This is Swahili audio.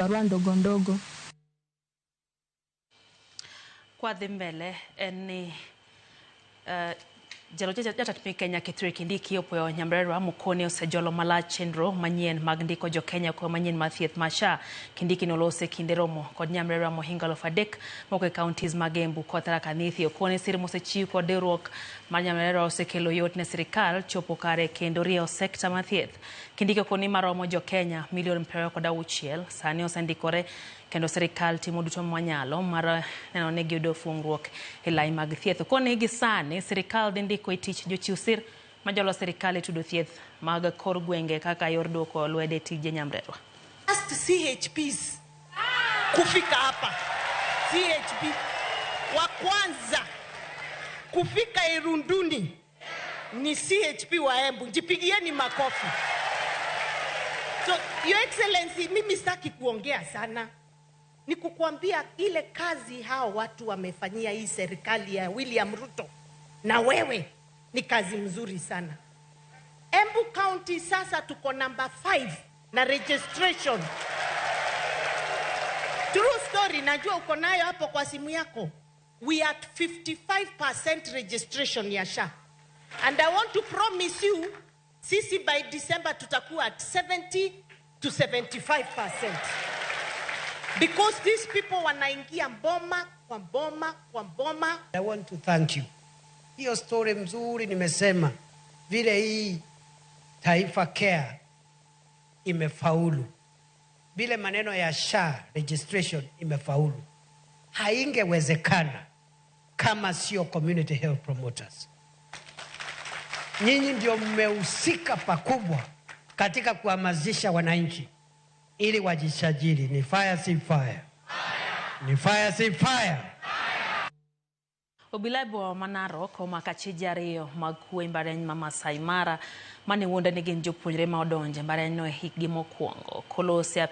barua ndogo ndogo. Kwa dhimbele ni jaloje jatapiny Kenya Kithure Kindiki opoyo nyamrerwa mukone osejolo malach chenro manyien mag ndiko jo Kenya ko manyien mathieth masha. Kindiki nolose kinde romo kod nyamrerwa mohinga 3,000 moko e counties mag Embu kod Tharaka Nithi. Okone sir mosechiw kod riwruok mar nyamrerwa osekelo yot ne sirikal chopo kare kendo rio sekta mathieth. Kindiki okoni maromo jo Kenya milion 26 sani osendikore kendo sirikal timo duto manyalo mar neno ne giyudo fungruok e lai mag thieth. Okone gi sani sirikal dhi ndiko e tich jochiw sir majolo sirikal e tudo thieth mag kor gwenge kaka yor duoko lwede tije nyamrerwa. CHPs kufika hapa, CHP wa kwanza kufika Irunduni ni CHP wa Embu. Jipigieni makofi. So, Your Excellency, mimi sitaki kuongea sana. Ni kukuambia ile kazi hao watu wamefanyia hii serikali ya William Ruto na wewe ni kazi mzuri sana. Embu County sasa tuko number 5 na registration. True story, najua uko nayo hapo kwa simu yako. We are at 55% registration ya SHA. And I want to promise you, sisi by December tutakuwa at 70 to 75%. Because these people wanaingia mboma kwa mboma kwa mboma. I want to thank you. Hiyo story mzuri nimesema vile hii Taifa Care imefaulu. Vile maneno ya SHA registration imefaulu. Haingewezekana kama sio community health promoters. Nyinyi ndio mmehusika pakubwa katika kuhamasisha wananchi ili wajisajili. Ni fire si fire. Ni fire si fire. Obilabo manaro ko makachija riyo magkwe mbareny ma Masai Mara mane wonda ne gin jopuonjre ma odonje mbareny no e higgi mokwongo. Kolose